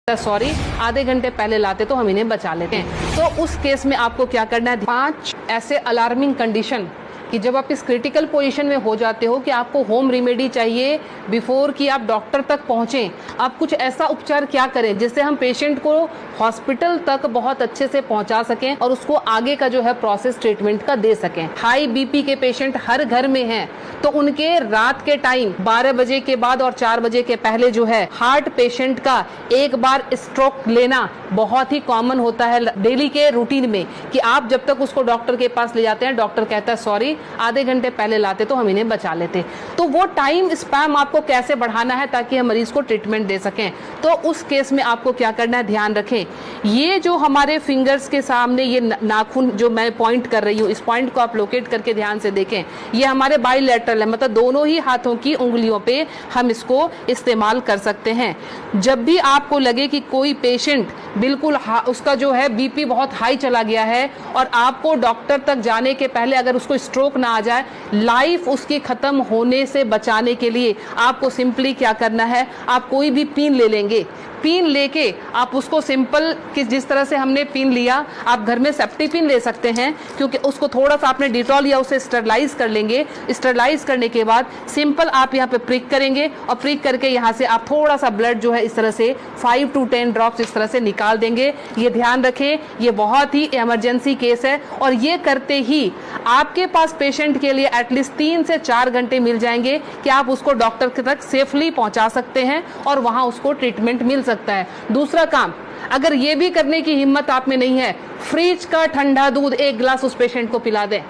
Sorry आधे घंटे पहले लाते तो हम इन्हें बचा लेते हैं। तो उस केस में आपको क्या करना है, 5 ऐसे अलार्मिंग कंडीशन कि जब आप इस क्रिटिकल पोजीशन में हो जाते हो कि आपको होम रेमेडी चाहिए बिफोर कि आप डॉक्टर तक पहुंचें। आप कुछ ऐसा उपचार क्या करें जिससे हम पेशेंट को हॉस्पिटल तक बहुत अच्छे से पहुंचा सकें और उसको आगे का जो है प्रोसेस ट्रीटमेंट का दे सकें। हाई बीपी के पेशेंट हर घर में हैं, तो उनके रात के टाइम 12 बजे के बाद और 4 बजे के पहले जो है हार्ट पेशेंट का एक बार स्ट्रोक लेना बहुत ही कॉमन होता है डेली के रूटीन में, कि आप जब तक उसको डॉक्टर के पास ले जाते हैं डॉक्टर कहता है सॉरी आधे घंटे पहले लाते तो हम इन्हें बचा लेते। तो वो टाइम स्पैम आपको कैसे बढ़ाना है ताकि हम मरीज को ट्रीटमेंट दे सकें। तो उस केस में आपको क्या करना है, ध्यान रखें, ये जो हमारे फिंगर्स के सामने ये नाखून जो मैं पॉइंट कर रही हूँ, इस पॉइंट को आप लोकेट करके ध्यान से देखें। ये हमारे बाइलेटरल है, मतलब दोनों ही हाथों की उंगलियों पे हम इसको इस्तेमाल कर सकते हैं। जब भी आपको लगे कि कोई पेशेंट बिल्कुल उसका जो है बीपी बहुत हाई चला गया है और आपको डॉक्टर तक जाने के पहले अगर उसको स्ट्रोक ना आ जाए, लाइफ उसकी खत्म होने से बचाने के लिए आपको सिंपली क्या करना है, आप कोई भी पिन ले लेंगे। पिन लेके आप उसको सिंपल कि जिस तरह से हमने पिन लिया, आप घर में सेफ्टी पिन ले सकते हैं, क्योंकि उसको थोड़ा सा आपने डिटॉल या उसे स्टरलाइज कर लेंगे। स्टरलाइज करने के बाद सिंपल आप यहाँ पे प्रिक करेंगे और प्रिक करके यहाँ से आप थोड़ा सा ब्लड जो है इस तरह से 5 to 10 ड्रॉप्स इस तरह से निकाल देंगे। ये ध्यान रखें, ये बहुत ही इमरजेंसी केस है और ये करते ही आपके पास पेशेंट के लिए एटलीस्ट 3 से 4 घंटे मिल जाएंगे कि आप उसको डॉक्टर तक सेफली पहुंचा सकते हैं और वहां उसको ट्रीटमेंट मिल सकता है। दूसरा काम, अगर ये भी करने की हिम्मत आप में नहीं है, फ्रिज का ठंडा दूध 1 गिलास उस पेशेंट को पिला दें।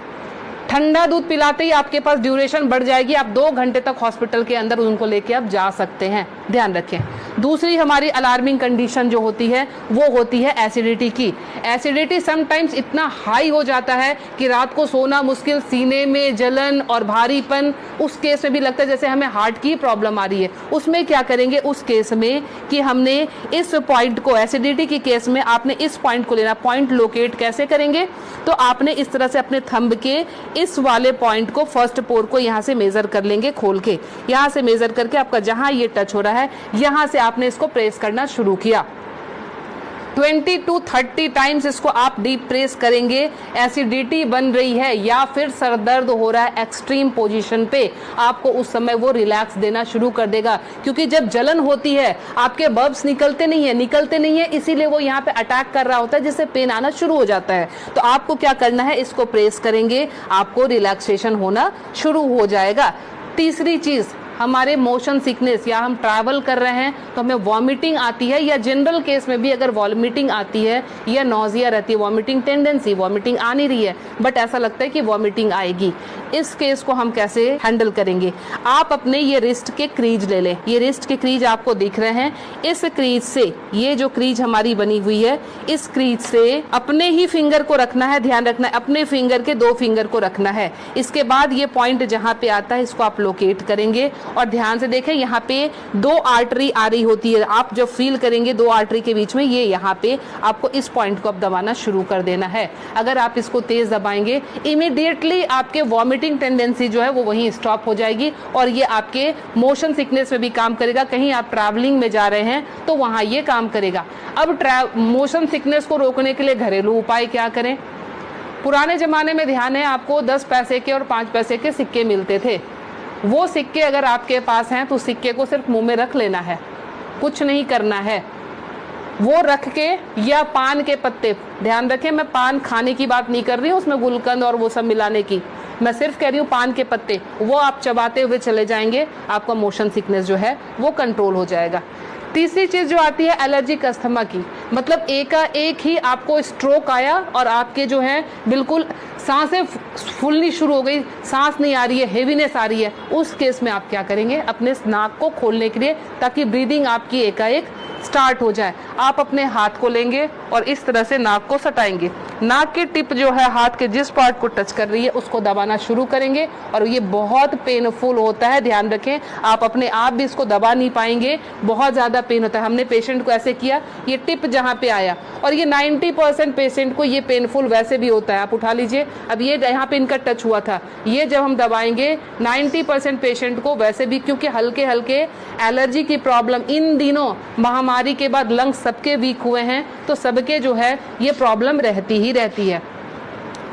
ठंडा दूध पिलाते ही आपके पास ड्यूरेशन बढ़ जाएगी, आप 2 घंटे तक हॉस्पिटल के अंदर उनको लेके आप जा सकते हैं। ध्यान रखें। दूसरी हमारी अलार्मिंग कंडीशन जो होती है वो होती है एसिडिटी की। एसिडिटी समटाइम्स इतना हाई हो जाता है कि रात को सोना मुश्किल, सीने में जलन और भारीपन, उस केस में भी लगता है जैसे हमें हार्ट की प्रॉब्लम आ रही है। उसमें क्या करेंगे, उस केस में कि हमने इस पॉइंट को, एसिडिटी की केस में आपने इस पॉइंट को लेना। पॉइंट लोकेट कैसे करेंगे, तो आपने इस तरह से अपने थंब के इस वाले पॉइंट को, फर्स्ट पोर को यहाँ से मेजर कर लेंगे, खोल के यहाँ से मेजर करके आपका जहां ये टच हो रहा है यहाँ से आपने इसको प्रेस करना शुरू किया। 20 to 30 टाइम्स इसको आप डीप प्रेस करेंगे। एसिडिटी बन रही है या फिर सर दर्द हो रहा है एक्सट्रीम पोजीशन पे, आपको उस समय वो रिलैक्स देना शुरू कर देगा, क्योंकि जब जलन होती है आपके बब्स निकलते नहीं है, इसीलिए वो यहाँ पे अटैक कर रहा होता है जिससे पेन आना शुरू हो जाता है। तो आपको क्या करना है, इसको प्रेस करेंगे, आपको रिलैक्सेशन होना शुरू हो जाएगा। तीसरी चीज, हमारे मोशन सिकनेस या हम ट्रैवल कर रहे हैं तो हमें वॉमिटिंग आती है, या जनरल केस में भी अगर वॉमिटिंग आती है या नॉजिया रहती है, वॉमिटिंग टेंडेंसी, वॉमिटिंग आ नहीं रही है बट ऐसा लगता है कि वॉमिटिंग आएगी, इस केस को हम कैसे हैंडल करेंगे। आप अपने ये रिस्ट के क्रीज ले लें। ये रिस्ट के क्रीज आपको दिख रहे हैं, इस क्रीज से, ये जो क्रीज हमारी बनी हुई है, इस क्रीज से अपने ही फिंगर को रखना है। ध्यान रखना है, अपने फिंगर के 2 फिंगर को रखना है। इसके बाद ये पॉइंट जहाँ पे आता है इसको आप लोकेट करेंगे और ध्यान से देखें, यहाँ पे 2 आर्टरी आ रही होती है। आप जब फील करेंगे 2 आर्टरी के बीच में, ये यहाँ पे आपको इस पॉइंट को अब दबाना शुरू कर देना है। अगर आप इसको तेज दबाएंगे, इमीडिएटली आपके वॉमिटिंग टेंडेंसी जो है वो वहीं स्टॉप हो जाएगी और ये आपके मोशन सिकनेस में भी काम करेगा। कहीं आप ट्रैवलिंग में जा रहे हैं तो वहां ये काम करेगा। अब मोशन सिकनेस को रोकने के लिए घरेलू उपाय क्या करें। पुराने जमाने में ध्यान है आपको 10 पैसे के और 5 पैसे के सिक्के मिलते थे। वो सिक्के अगर आपके पास हैं तो सिक्के को सिर्फ मुंह में रख लेना है, कुछ नहीं करना है। वो रख के, या पान के पत्ते, ध्यान रखें मैं पान खाने की बात नहीं कर रही हूँ, उसमें गुलकंद और वो सब मिलाने की, मैं सिर्फ कह रही हूँ पान के पत्ते, वो आप चबाते हुए चले जाएंगे, आपका मोशन सिकनेस जो है वो कंट्रोल हो जाएगा। तीसरी चीज जो आती है एलर्जिक अस्थमा की, मतलब एक ही आपको स्ट्रोक आया और आपके जो है बिल्कुल सांसें फूलनी शुरू हो गई, सांस नहीं आ रही है, हेवीनेस आ रही है, उस केस में आप क्या करेंगे, अपने नाक को खोलने के लिए, ताकि ब्रीदिंग आपकी एकाएक स्टार्ट हो जाए, आप अपने हाथ को लेंगे और इस तरह से नाक को सटाएंगे। नाक की टिप जो है हाथ के जिस पार्ट को टच कर रही है उसको दबाना शुरू करेंगे और ये बहुत पेनफुल होता है, ध्यान रखें। आप अपने आप भी इसको दबा नहीं पाएंगे, बहुत ज़्यादा पेन होता है। हमने पेशेंट को ऐसे किया, ये टिप जहाँ पे आया, और ये 90% पेशेंट को ये पेनफुल वैसे भी होता है। आप उठा लीजिए, अब ये यहाँ पे इनका टच हुआ था, ये जब हम दबाएंगे 90% पेशेंट को वैसे भी, क्योंकि हल्के हल्के एलर्जी की प्रॉब्लम इन दिनों महामारी के बाद लंग्स सबके वीक हुए हैं, तो सबके जो है ये प्रॉब्लम रहती ही रहती है।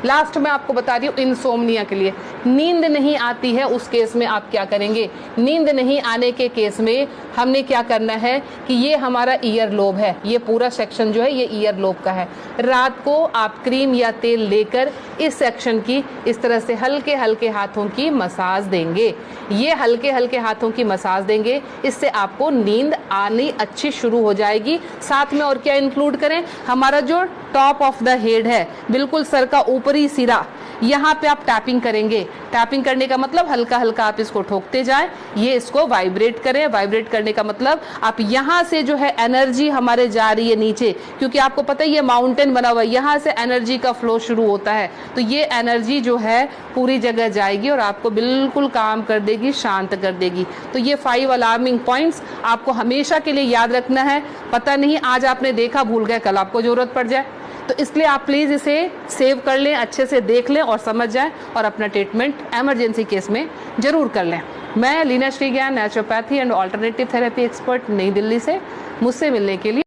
लास्ट में आपको बता रही हूँ इंसोम्निया के लिए, नींद नहीं आती है उस केस में आप क्या करेंगे। नींद नहीं आने के केस में हमने क्या करना है कि ये हमारा ईयर लोब है, ये पूरा सेक्शन जो है ये ईयर लोब का है। रात को आप क्रीम या तेल लेकर इस सेक्शन की इस तरह से हल्के हल्के हाथों की मसाज देंगे। ये हल्के हल्के हाथों की मसाज देंगे, इससे आपको नींद आनी अच्छी शुरू हो जाएगी। साथ में और क्या इंक्लूड करें, हमारा जो टॉप ऑफ द हेड है, बिल्कुल सर का ऊपरी सिरा, यहाँ पे आप टैपिंग करेंगे। टैपिंग करने का मतलब हल्का हल्का आप इसको ठोकते जाएं, ये इसको वाइब्रेट करें। वाइब्रेट करने का मतलब आप यहाँ से जो है एनर्जी हमारे जा रही है नीचे, क्योंकि आपको पता है ये माउंटेन बना हुआ है, यहाँ से एनर्जी का फ्लो शुरू होता है, तो ये एनर्जी जो है पूरी जगह जाएगी और आपको बिल्कुल काम कर देगी, शांत कर देगी। तो ये 5 अलार्मिंग पॉइंट्स आपको हमेशा के लिए याद रखना है। पता नहीं आज आपने देखा, भूल गए, कल आपको जरूरत पड़ जाए, तो इसलिए आप प्लीज़ इसे सेव कर लें, अच्छे से देख लें और समझ जाएं, और अपना ट्रीटमेंट एमरजेंसी केस में जरूर कर लें। मैं Leena Shrigyan, naturopathy and alternative therapy expert, New Delhi से। मुझसे मिलने के लिए